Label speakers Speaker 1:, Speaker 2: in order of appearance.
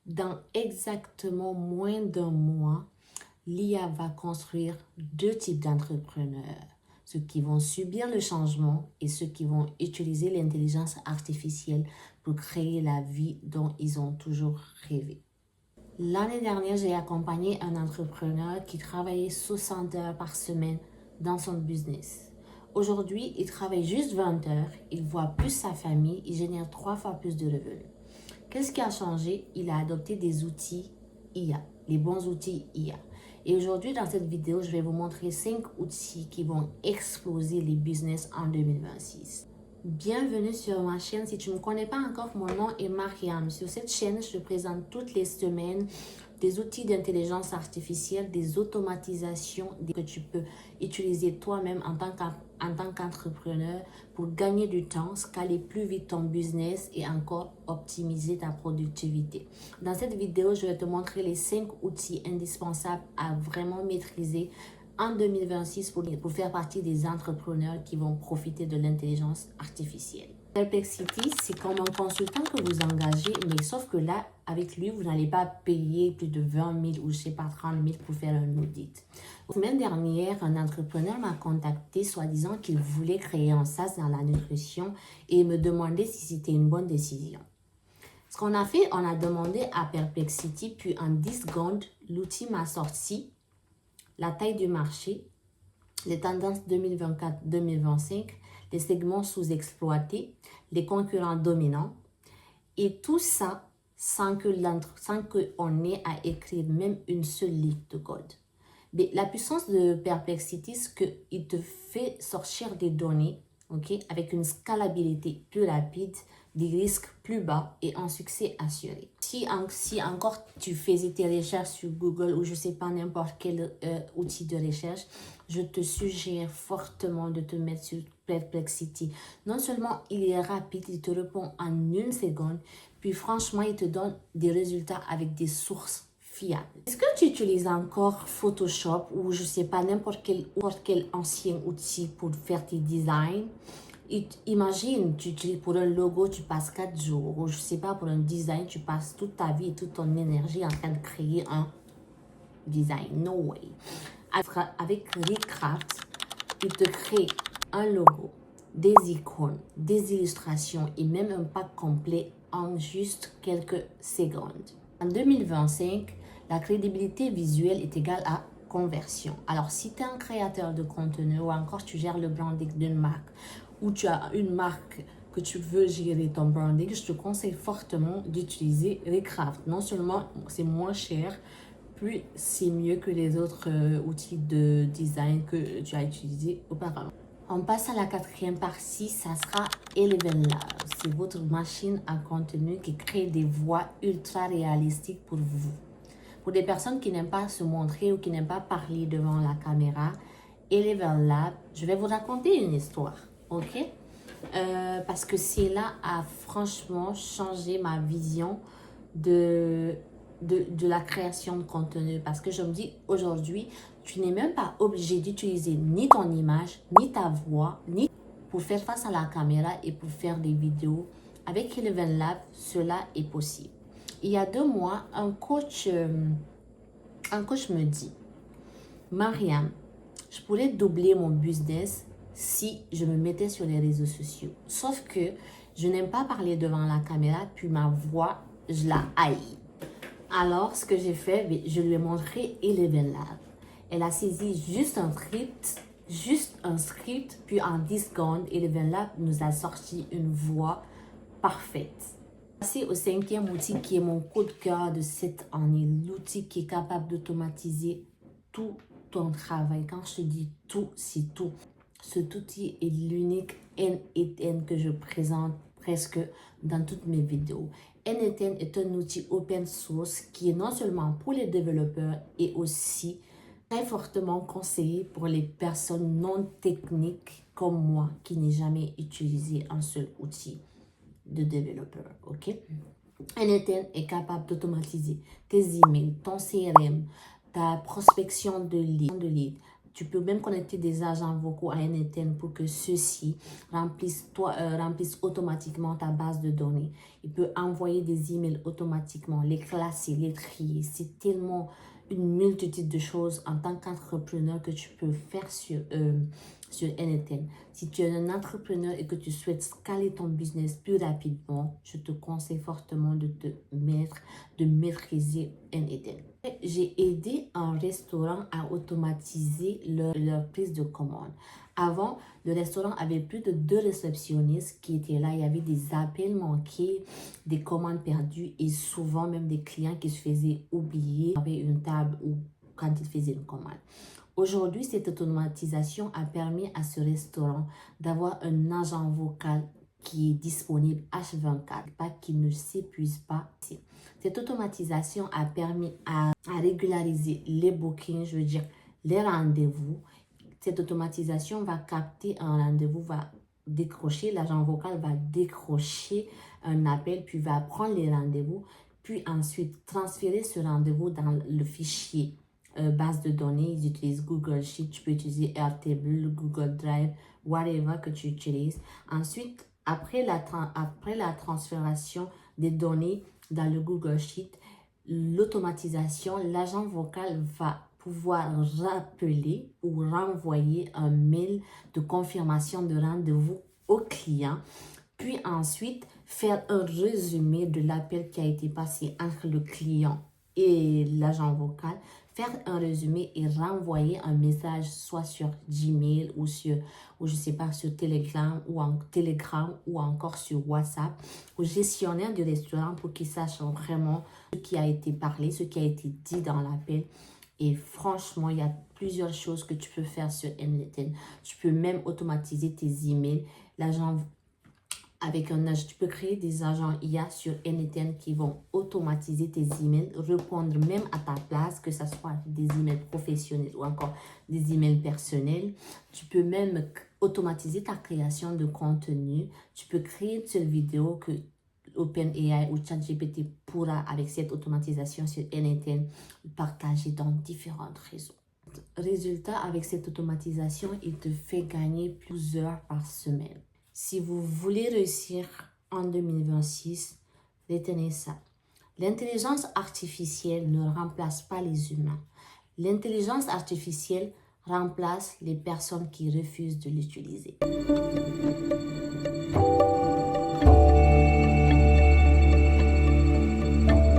Speaker 1: Dans exactement moins d'un mois, l'IA va construire deux types d'entrepreneurs. Ceux qui vont subir le changement et ceux qui vont utiliser l'intelligence artificielle pour créer la vie dont ils ont toujours rêvé. L'année dernière, j'ai accompagné un entrepreneur qui travaillait 60 heures par semaine dans son business. Aujourd'hui, il travaille juste 20 heures, il voit plus sa famille, il génère 3 fois plus de revenus. Qu'est-ce qui a changé? Il a adopté des outils IA, les bons outils IA. Et aujourd'hui, dans cette vidéo, je vais vous montrer 5 outils qui vont exploser les business en 2026. Bienvenue sur ma chaîne. Si tu ne me connais pas encore, mon nom est Mariam. Sur cette chaîne, je te présente toutes les semaines des outils d'intelligence artificielle, des automatisations que tu peux utiliser toi-même en tant qu'entrepreneur pour gagner du temps, scaler plus vite ton business et encore optimiser ta productivité. Dans cette vidéo, je vais te montrer les 5 outils indispensables à vraiment maîtriser en 2026 pour faire partie des entrepreneurs qui vont profiter de l'intelligence artificielle. Perplexity, c'est comme un consultant que vous engagez, mais sauf que là, avec lui, vous n'allez pas payer plus de 20 000 ou je sais pas 30 000 pour faire un audit. La semaine dernière, un entrepreneur m'a contacté soi-disant qu'il voulait créer un SaaS dans la nutrition et me demandait si c'était une bonne décision. Ce qu'on a fait, on a demandé à Perplexity, puis en 10 secondes, l'outil m'a sorti la taille du marché, les tendances 2024-2025, les segments sous-exploités, les concurrents dominants, et tout ça sans qu'on ait à écrire même une seule ligne de code. Mais la puissance de Perplexity, c'est qu'il te fait sortir des données, avec une scalabilité plus rapide, des risques plus bas et un succès assuré. Si encore tu faisais tes recherches sur Google ou je sais pas n'importe quel outil de recherche, je te suggère fortement de te mettre sur Perplexity. Non seulement il est rapide, il te répond en une seconde, puis franchement il te donne des résultats avec des sources fiables. Est-ce que tu utilises encore Photoshop ou je sais pas n'importe quel ancien outil pour faire tes designs? Imagine, pour un logo, tu passes 4 jours, ou je sais pas, pour un design, tu passes toute ta vie et toute ton énergie en train de créer un design. No way. Avec Recraft, il te crée un logo, des icônes, des illustrations et même un pack complet en juste quelques secondes. En 2025, la crédibilité visuelle est égale à conversion. Alors, si tu es un créateur de contenu ou encore tu gères le branding d'une marque ou tu as une marque que tu veux gérer ton branding, je te conseille fortement d'utiliser Recraft. Non seulement c'est moins cher, puis c'est mieux que les autres outils de design que tu as utilisés auparavant. On passe à la quatrième partie, ça sera Eleven Lab. C'est votre machine à contenu qui crée des voix ultra réalistiques pour vous. Pour des personnes qui n'aiment pas se montrer ou qui n'aiment pas parler devant la caméra, Eleven Lab, je vais vous raconter une histoire, ok? Parce que cela a franchement changé ma vision de la création de contenu. Parce que je me dis, aujourd'hui, tu n'es même pas obligé d'utiliser ni ton image, ni ta voix, ni pour faire face à la caméra et pour faire des vidéos. Avec Eleven Lab, cela est possible. Il y a 2 mois, un coach me dit, Mariam, je pourrais doubler mon business si je me mettais sur les réseaux sociaux. Sauf que je n'aime pas parler devant la caméra, puis ma voix, je la haïs. Alors, ce que j'ai fait, je lui ai montré Eleven Lab. Elle a saisi juste un script, puis en 10 secondes, Eleven Lab nous a sorti une voix parfaite. Passer au 5e outil qui est mon coup de cœur de cette année, l'outil qui est capable d'automatiser tout ton travail. Quand je te dis tout, c'est tout. Cet outil est l'unique N8N que je présente presque dans toutes mes vidéos. N8N est un outil open source qui est non seulement pour les développeurs et aussi très fortement conseillé pour les personnes non techniques comme moi qui n'ai jamais utilisé un seul outil de développeur, ok? N8N est capable d'automatiser tes emails, ton CRM, ta prospection de leads, Tu peux même connecter des agents vocaux à NetEnt pour que ceux-ci remplissent automatiquement ta base de données. Il peut envoyer des emails automatiquement, les classer, les trier. C'est tellement une multitude de choses en tant qu'entrepreneur que tu peux faire sur NetEnt. Si tu es un entrepreneur et que tu souhaites scaler ton business plus rapidement, je te conseille fortement de maîtriser NetEnt. J'ai aidé un restaurant à automatiser leur prise de commande. Avant, le restaurant avait plus de 2 réceptionnistes qui étaient là. Il y avait des appels manqués, des commandes perdues et souvent même des clients qui se faisaient oublier avec une table ou quand ils faisaient une commande. Aujourd'hui, cette automatisation a permis à ce restaurant d'avoir un agent vocal qui est disponible H24, pas qu'il ne s'épuise pas. Cette automatisation a permis à régulariser les bookings, je veux dire les rendez-vous. Cette automatisation va capter un rendez-vous, va décrocher, l'agent vocal va décrocher un appel, puis va prendre les rendez-vous, puis ensuite transférer ce rendez-vous dans le fichier base de données. Ils utilisent Google Sheet, tu peux utiliser Airtable, Google Drive, whatever que tu utilises. Ensuite, après la transfération des données dans le Google Sheet, l'automatisation, l'agent vocal va pouvoir rappeler ou renvoyer un mail de confirmation de rendez-vous au client, puis ensuite faire un résumé de l'appel qui a été passé entre le client et l'agent vocal, faire un résumé et renvoyer un message soit sur Gmail ou je sais pas, sur Telegram ou encore sur WhatsApp au gestionnaire du restaurant pour qu'il sache vraiment ce qui a été parlé, ce qui a été dit dans l'appel. Et franchement, il y a plusieurs choses que tu peux faire sur NetEnt. Tu peux même automatiser tes emails. Tu peux créer des agents IA sur NetEnt qui vont automatiser tes emails, répondre même à ta place, que ce soit des emails professionnels ou encore des emails personnels. Tu peux même automatiser ta création de contenu. Tu peux créer une seule vidéo que OpenAI ou ChatGPT pourra, avec cette automatisation sur NetEnt, partager dans différents réseaux. Résultat, avec cette automatisation, il te fait gagner plusieurs heures par semaine. Si vous voulez réussir en 2026, retenez ça. L'intelligence artificielle ne remplace pas les humains. L'intelligence artificielle remplace les personnes qui refusent de l'utiliser.